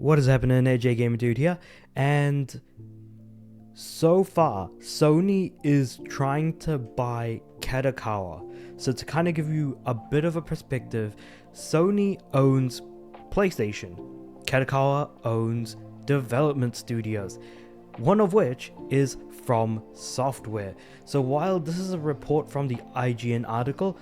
What is happening? AJ Gamer Dude here, and so far Sony is trying to buy Kadokawa. So to kind of give you a bit of a perspective, Sony owns PlayStation, Kadokawa owns development studios, one of which is FromSoftware. So while this is a report from the IGN article,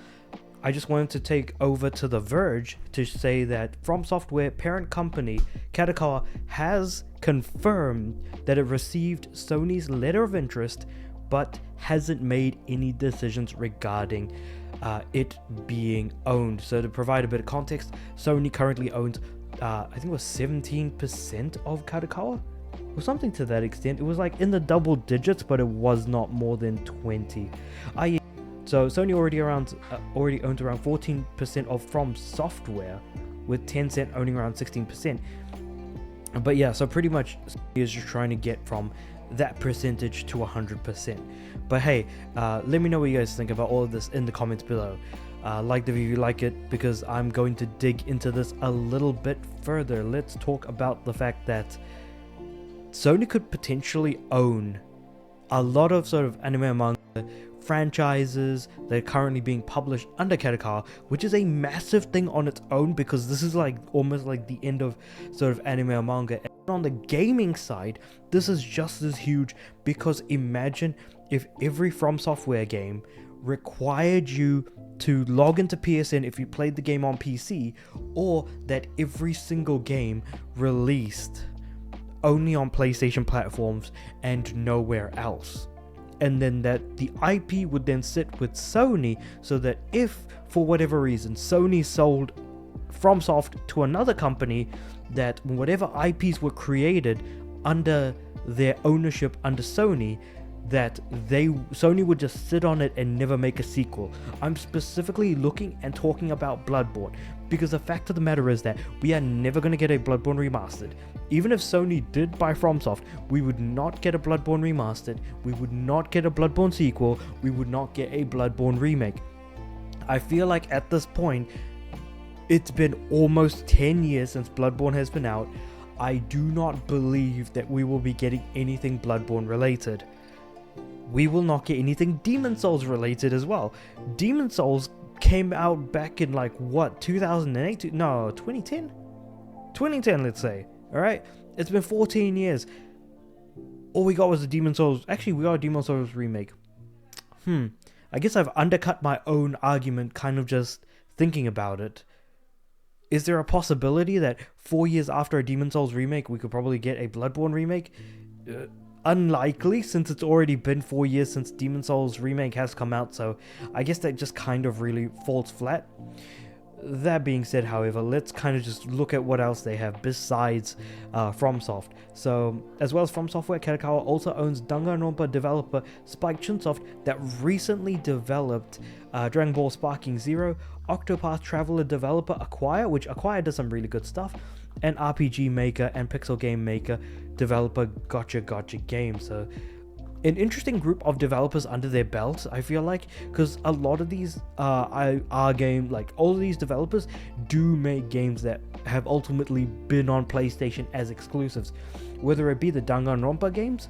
I just wanted to take over to The Verge to say that FromSoftware parent company Kadokawa has confirmed that it received Sony's letter of interest but hasn't made any decisions regarding it being owned. So to provide a bit of context, Sony currently owns I think it was 17% of Kadokawa or something to that extent. It was like in the double digits, but it was not more than 20. So Sony already owns around 14% of FromSoftware, with Tencent owning around 16%. But yeah, so pretty much Sony is just trying to get from that percentage to 100%. But hey, let me know what you guys think about all of this in the comments below. Like the video if you like it, because I'm going to dig into this a little bit further. Let's talk about the fact that Sony could potentially own a lot of sort of anime and manga franchises that are currently being published under Kadokawa, which is a massive thing on its own, because this is like almost like the end of sort of anime or manga. And on the gaming side, this is just as huge, because imagine if every FromSoftware game required you to log into PSN if you played the game on PC, or that every single game released only on PlayStation platforms and nowhere else. And then that the IP would then sit with Sony, so that if for whatever reason Sony sold FromSoft to another company, that whatever IPs were created under their ownership under Sony, that Sony would just sit on it and never make a sequel. I'm specifically looking and talking about Bloodborne, because the fact of the matter is that we are never going to get a Bloodborne remastered. Even if Sony did buy FromSoft, we would not get a Bloodborne remastered, we would not get a Bloodborne sequel, we would not get a Bloodborne remake. I feel like at this point, it's been almost 10 years since Bloodborne has been out. I do not believe that we will be getting anything Bloodborne related. We will not get anything Demon Souls related as well. Demon Souls came out back in like what, 2008? No, 2010? 2010, let's say. Alright? It's been 14 years. All we got was the Demon Souls. Actually, we got a Demon Souls remake. I guess I've undercut my own argument kind of just thinking about it. Is there a possibility that 4 years after a Demon Souls remake, we could probably get a Bloodborne remake? Unlikely, since it's already been 4 years since Demon Souls remake has come out, so I guess that just kind of really falls flat. That being said, however, let's kind of just look at what else they have besides FromSoft. So, as well as FromSoftware, Kadokawa also owns Danganronpa developer Spike Chunsoft, that recently developed Dragon Ball Sparking Zero, Octopath Traveler developer Acquire, which Acquire does some really good stuff, and RPG maker and pixel game maker developer Gotcha Games. So an interesting group of developers under their belt, I feel like, because a lot of these all of these developers do make games that have ultimately been on PlayStation as exclusives, whether it be the Danganronpa games.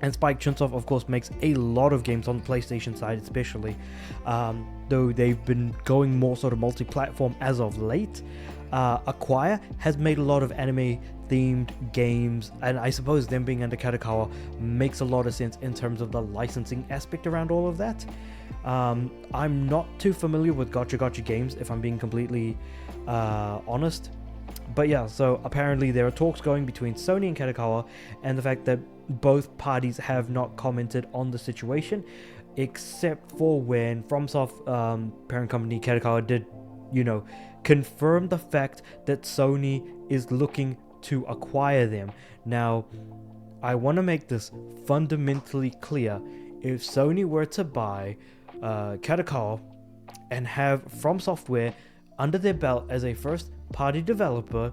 And Spike Chunsoft, of course, makes a lot of games on the PlayStation side, especially, though they've been going more sort of multi-platform as of late. Acquire has made a lot of anime-themed games, and I suppose them being under Kadokawa makes a lot of sense in terms of the licensing aspect around all of that. I'm not too familiar with Gotcha Games, if I'm being completely honest. But yeah, so apparently there are talks going between Sony and Kadokawa, and the fact that both parties have not commented on the situation, except for when FromSoft parent company Kadokawa did, confirm the fact that Sony is looking to acquire them. Now, I want to make this fundamentally clear. If Sony were to buy Kadokawa and have FromSoftware under their belt as a first-party developer,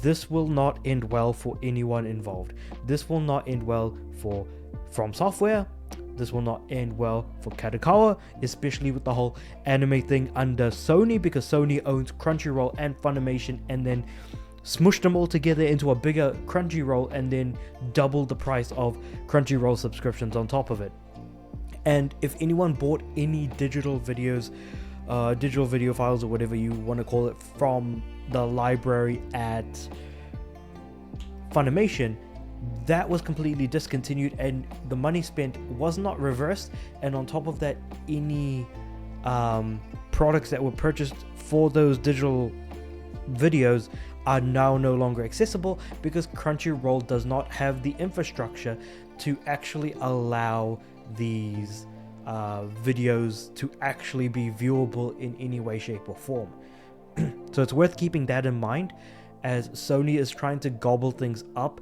this will not end well for anyone involved. This will not end well for FromSoftware. This will not end well for Kadokawa, especially with the whole anime thing under Sony, because Sony owns Crunchyroll and Funimation, and then smushed them all together into a bigger Crunchyroll and then doubled the price of Crunchyroll subscriptions on top of it. And if anyone bought any digital video files or whatever you want to call it from the library at Funimation, that was completely discontinued and the money spent was not reversed. And on top of that, any products that were purchased for those digital videos are now no longer accessible because Crunchyroll does not have the infrastructure to actually allow these videos to actually be viewable in any way, shape or form. So it's worth keeping that in mind as Sony is trying to gobble things up.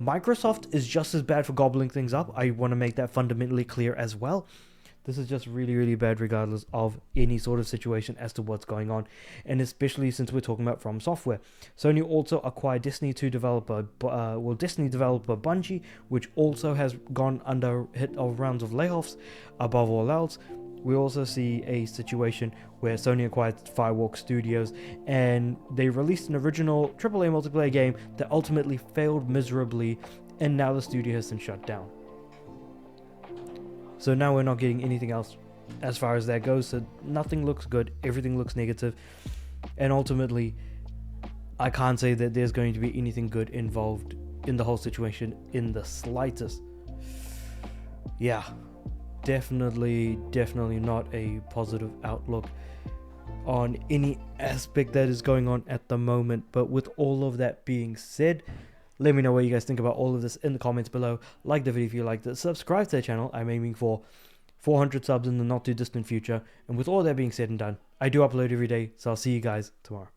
Microsoft is just as bad for gobbling things up. I want to make that fundamentally clear as well. This is just really, really bad regardless of any sort of situation as to what's going on. And especially since we're talking about FromSoftware. Sony also acquired Disney developer Bungie, which also has gone under hit of rounds of layoffs. Above all else, we also see a situation where Sony acquired Firewalk Studios and they released an original AAA multiplayer game that ultimately failed miserably, and now the studio has been shut down. So now we're not getting anything else as far as that goes. So nothing looks good. Everything looks negative. And ultimately, I can't say that there's going to be anything good involved in the whole situation in the slightest. Yeah, definitely not a positive outlook on any aspect that is going on at the moment. But with all of that being said, let me know what you guys think about all of this in the comments below. Like the video if you liked it. Subscribe to the channel. I'm aiming for 400 subs in the not too distant future. And with all that being said and done, I do upload every day. So I'll see you guys tomorrow.